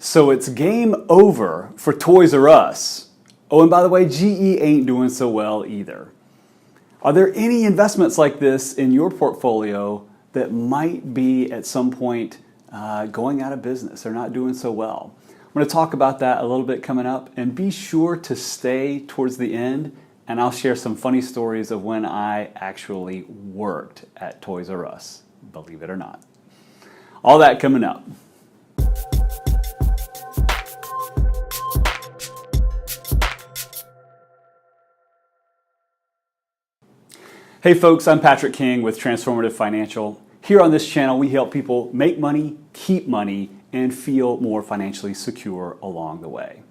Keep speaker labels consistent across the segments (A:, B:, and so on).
A: So it's game over for Toys R Us. Oh, and by the way, GE ain't doing so well either. Are there any investments like this in your portfolio that might be at some point going out of business? They're not doing so well. I'm going to talk about that a little bit coming up, and be sure to stay towards the end, and I'll share some funny stories of when I actually worked at Toys R Us, believe it or not. All that coming up. Hey folks, I'm Patrick King with Transformative Financial. Here on this channel, we help people make money, keep money, and feel more financially secure along the way.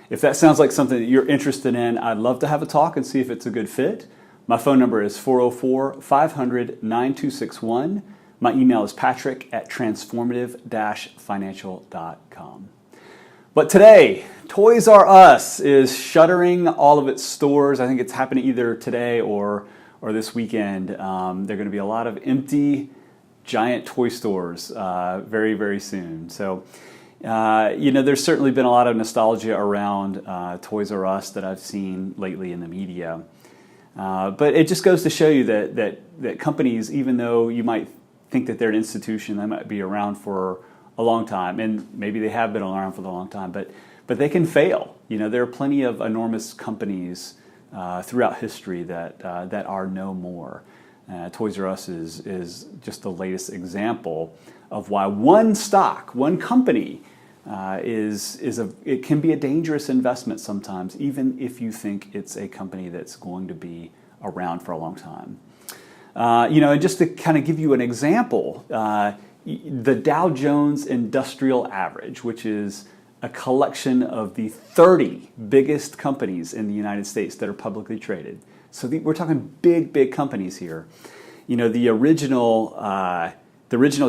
A: If that sounds like something that you're interested in, I'd love to have a talk and see if it's a good fit. My phone number is 404-500-9261. My email is patrick@transformative-financial.com. But today, Toys R Us is shuttering all of its stores. I think it's happening either today or this weekend. There are going to be a lot of empty, giant toy stores very, very soon. So, there's certainly been a lot of nostalgia around Toys R Us that I've seen lately in the media. But it just goes to show you that companies, even though you might think that they're an institution, they might be around for a long time, and maybe they have been around for a long time, but they can fail. There are plenty of enormous companies throughout history that are no more. Toys R Us is just the latest example of why one stock, one company, it can be a dangerous investment sometimes, even if you think it's a company that's going to be around for a long time. And just to kind of give you an example, the Dow Jones Industrial Average, which is a collection of the 30 biggest companies in the United States that are publicly traded. So we're talking big companies here. The original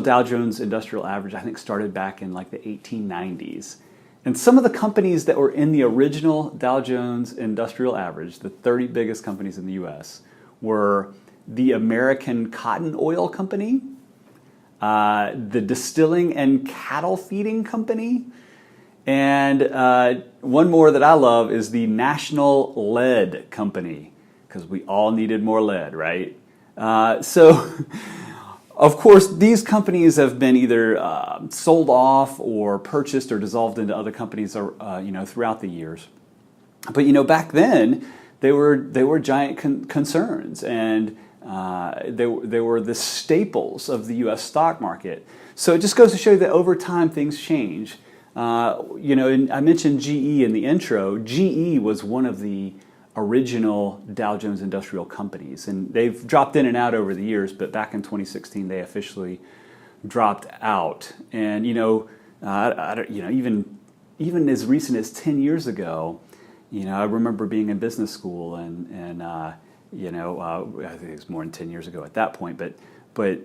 A: Dow Jones Industrial Average, I think, started back in like the 1890s. And some of the companies that were in the original Dow Jones Industrial Average, the 30 biggest companies in the U.S., were the American Cotton Oil Company, the Distilling and Cattle Feeding Company, and one more that I love is the National Lead Company, because we all needed more lead, right? So, of course, these companies have been either sold off or purchased or dissolved into other companies, throughout the years. But back then they were giant concerns, and they were the staples of the U.S. stock market. So it just goes to show you that over time things change. And I mentioned GE in the intro. GE was one of the original Dow Jones Industrial companies, and they've dropped in and out over the years, but back in 2016 they officially dropped out. And even as recent as 10 years ago, I remember being in business school, and I think it was more than 10 years ago at that point, but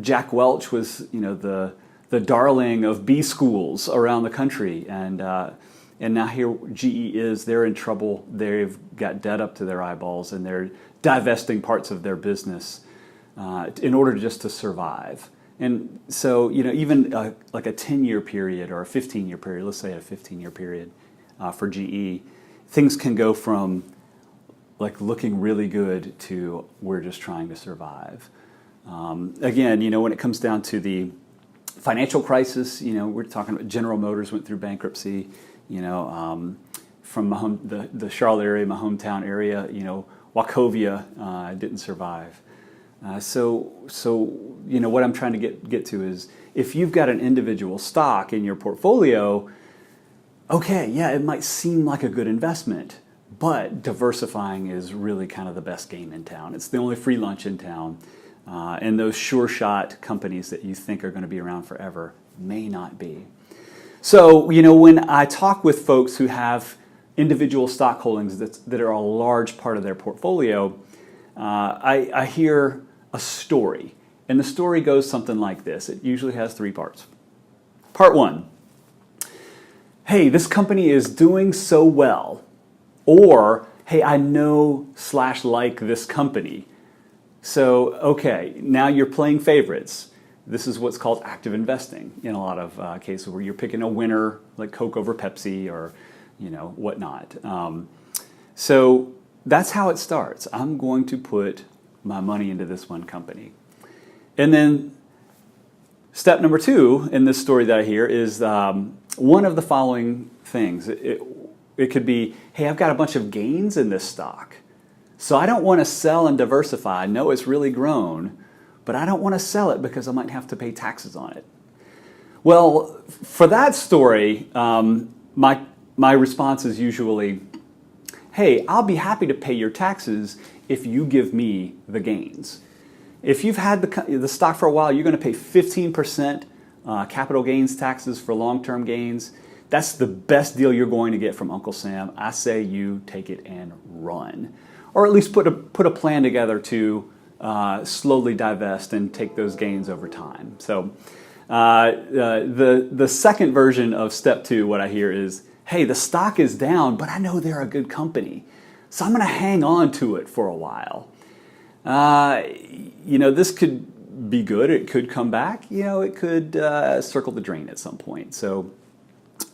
A: Jack Welch was the darling of B schools around the country, and now here GE they're in trouble. They've got debt up to their eyeballs, and they're divesting parts of their business in order just to survive. And so, even like a 10-year period or a 15-year period, let's say a 15-year period for GE, things can go from like looking really good to we're just trying to survive. Again, when it comes down to the financial crisis, we're talking about General Motors went through bankruptcy, from the Charlotte area, my hometown area, Wachovia didn't survive. So what I'm trying to get to is, if you've got an individual stock in your portfolio, okay, yeah, it might seem like a good investment, but diversifying is really kind of the best game in town. It's the only free lunch in town. And those sure-shot companies that you think are going to be around forever may not be. So, when I talk with folks who have individual stock holdings that are a large part of their portfolio, I hear a story. And the story goes something like this. It usually has 3 parts. Part 1, hey, this company is doing so well. Or, hey, I know/like this company. So, okay, now you're playing favorites. This is what's called active investing in a lot of cases where you're picking a winner like Coke over Pepsi or whatnot. So that's how it starts. I'm going to put my money into this one company. And then step number 2 in this story that I hear is one of the following things. It could be, hey, I've got a bunch of gains in this stock. So I don't want to sell and diversify. I know it's really grown, but I don't want to sell it because I might have to pay taxes on it. Well, for that story, my response is usually, hey, I'll be happy to pay your taxes if you give me the gains. If you've had the stock for a while, you're going to pay 15% capital gains taxes for long-term gains. That's the best deal you're going to get from Uncle Sam. I say you take it and run. Or at least put a plan together to slowly divest and take those gains over time. So the second version of step 2, what I hear is, hey, the stock is down, but I know they're a good company. So I'm going to hang on to it for a while. This could be good. It could come back. It could circle the drain at some point. So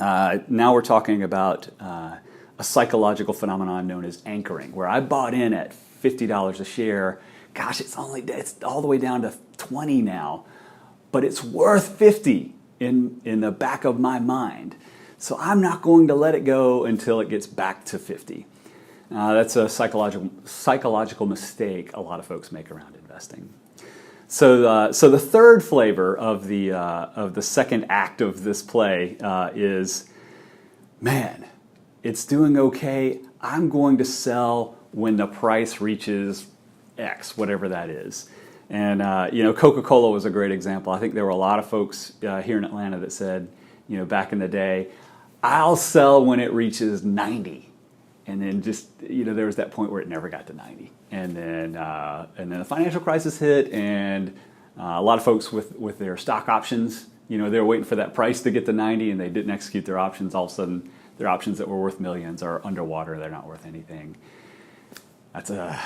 A: now we're talking about a psychological phenomenon known as anchoring, where I bought in at $50 a share. Gosh, it's all the way down to 20 now, but it's worth 50 in the back of my mind. So I'm not going to let it go until it gets back to 50. That's a psychological mistake a lot of folks make around investing. So the third flavor of the second act of this play is, man, it's doing okay. I'm going to sell when the price reaches X, whatever that is. And Coca-Cola was a great example. I think there were a lot of folks here in Atlanta that said, back in the day, I'll sell when it reaches 90. And then there was that point where it never got to 90. And then the financial crisis hit, and a lot of folks with their stock options, they were waiting for that price to get to 90, and they didn't execute their options. All of a sudden, their options that were worth millions are underwater. They're not worth anything. That's a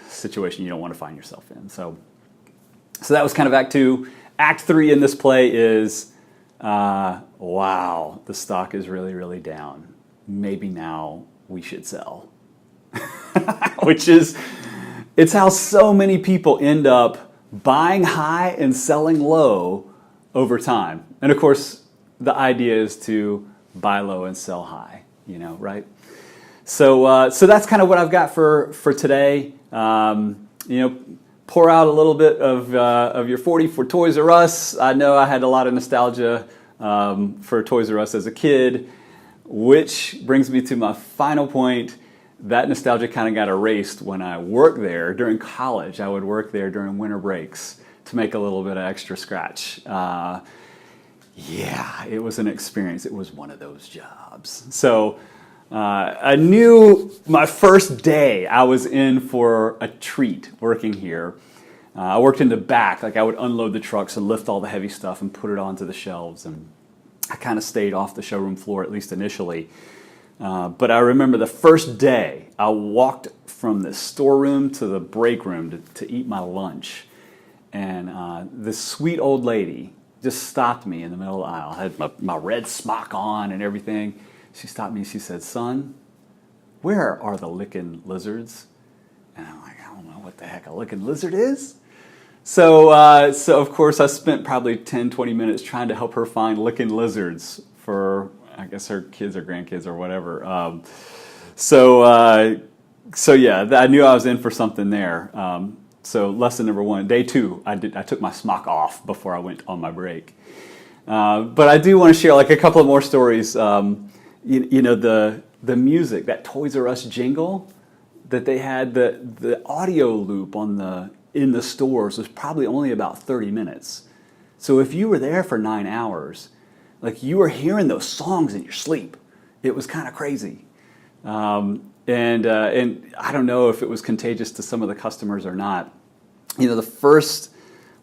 A: situation you don't want to find yourself in. So that was kind of Act 2. Act 3 in this play is, wow, the stock is really, really down. Maybe now we should sell. It's how so many people end up buying high and selling low over time. And of course, the idea is to buy low and sell high, right? So that's kind of what I've got for today. Pour out a little bit of your 40 for Toys R Us. I know I had a lot of nostalgia for Toys R Us as a kid, which brings me to my final point. That nostalgia kind of got erased when I worked there during college. I would work there during winter breaks to make a little bit of extra scratch. It was an experience. It was one of those jobs. So I knew my first day I was in for a treat working here. I worked in the back. I would unload the trucks and lift all the heavy stuff and put it onto the shelves. And I kind of stayed off the showroom floor, at least initially. But I remember the first day I walked from the storeroom to the break room to eat my lunch. And this sweet old lady just stopped me in the middle of the aisle. I had my red smock on and everything. She stopped me and she said, "Son, where are the licking lizards?" And I'm like, I don't know what the heck a licking lizard is. So of course I spent probably 10, 20 minutes trying to help her find licking lizards for, I guess, her kids or grandkids or whatever. I knew I was in for something there. So lesson number 1, day 2, I took my smock off before I went on my break. But I do want to share a couple of more stories. The music, that Toys R Us jingle that they had, the audio loop in the stores was probably only about 30 minutes. So if you were there for 9 hours, you were hearing those songs in your sleep. It was kind of crazy. And I don't know if it was contagious to some of the customers or not. The first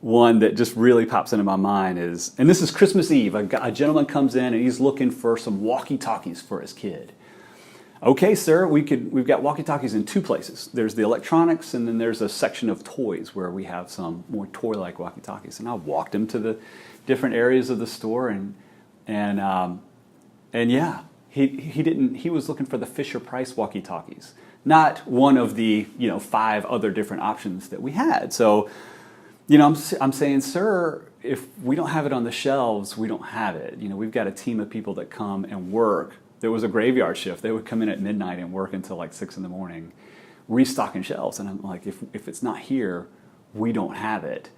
A: one that just really pops into my mind is, and this is Christmas Eve, a gentleman comes in and he's looking for some walkie-talkies for his kid. Okay, sir, we've got walkie-talkies in two places. There's the electronics, and then there's a section of toys where we have some more toy-like walkie-talkies. And I walked him to the different areas of the store, and yeah, he was looking for the Fisher-Price walkie-talkies, not one of the 5 other different options that we had. So, I'm saying, sir, if we don't have it on the shelves, we don't have it. We've got a team of people that come and work. There was a graveyard shift. They would come in at midnight and work until like 6 in the morning, restocking shelves. And I'm like, if it's not here, we don't have it.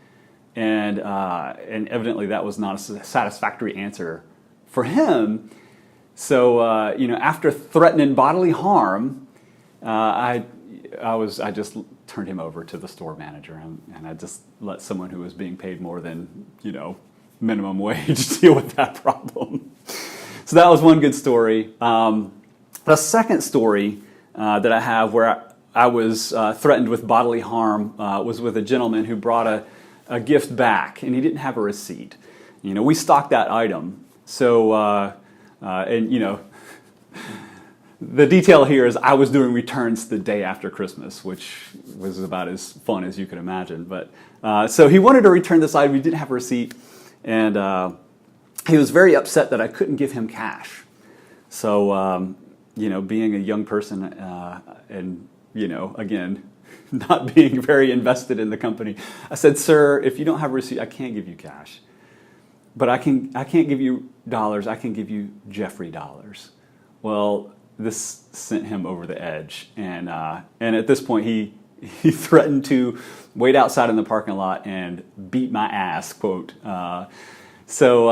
A: And evidently that was not a satisfactory answer for him. So after threatening bodily harm, I just turned him over to the store manager, and I just let someone who was being paid more than minimum wage deal with that problem. So that was one good story. The second story that I have where I was threatened with bodily harm was with a gentleman who brought a gift back, and he didn't have a receipt. We stocked that item. So, the detail here is I was doing returns the day after Christmas, which was about as fun as you could imagine. But so he wanted to return this item. He didn't have a receipt, and he was very upset that I couldn't give him cash. So, being a young person and, again, not being very invested in the company, I said, sir, if you don't have a receipt, I can't give you cash. But I can't give you dollars. I can give you Jeffrey dollars. Well, this sent him over the edge. And at this point, he threatened to wait outside in the parking lot and beat my ass, quote. So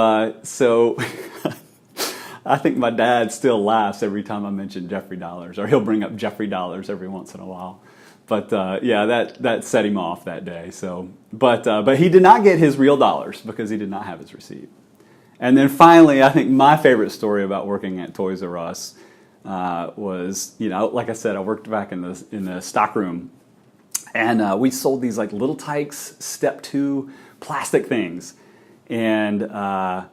A: I think my dad still laughs every time I mention Jeffrey dollars, or he'll bring up Jeffrey dollars every once in a while. But that set him off that day. So, but he did not get his real dollars because he did not have his receipt. And then finally, I think my favorite story about working at Toys R Us was, like I said, I worked back in the stock room, and we sold these like Little Tykes Step 2 plastic things. And I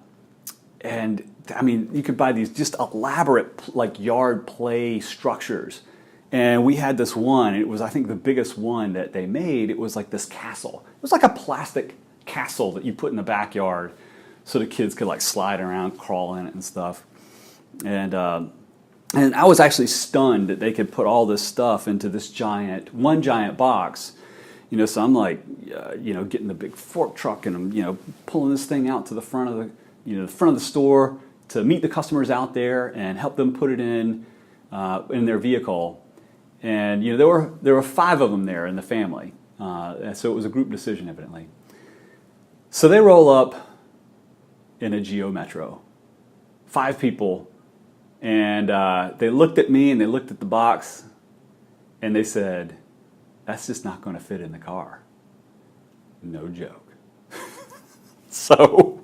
A: mean, you could buy these just elaborate like yard play structures. And we had this one, it was I think the biggest one that they made. It was like this castle. It was like a plastic castle that you put in the backyard so the kids could like slide around, crawl in it and stuff. And I was actually stunned that they could put all this stuff into this one giant box. So I'm like, getting the big fork truck and I'm, pulling this thing out to the front of the store to meet the customers out there and help them put it in their vehicle. And there were 5 of them there in the family, so it was a group decision evidently. So they roll up in a Geo Metro, 5 people, and they looked at me and they looked at the box, and they said, "That's just not going to fit in the car." No joke. So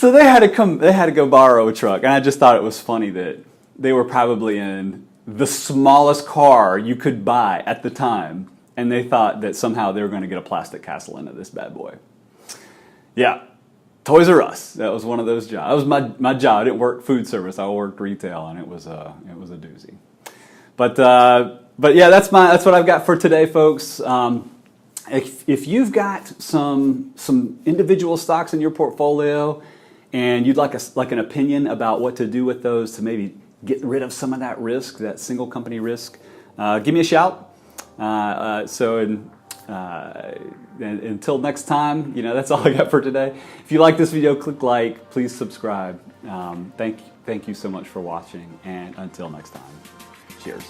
A: they had to go borrow a truck, and I just thought it was funny that they were probably in the smallest car you could buy at the time, and they thought that somehow they were going to get a plastic castle into this bad boy. Yeah, Toys R Us. That was one of those jobs. That was my job. I didn't work food service. I worked retail, and it was a doozy. But yeah, that's what I've got for today, folks. If you've got some individual stocks in your portfolio, and you'd like an opinion about what to do with those to maybe get rid of some of that risk, that single company risk, give me a shout. And until next time, that's all I got for today. If you like this video, click like, please subscribe. Thank you so much for watching, and until next time, cheers.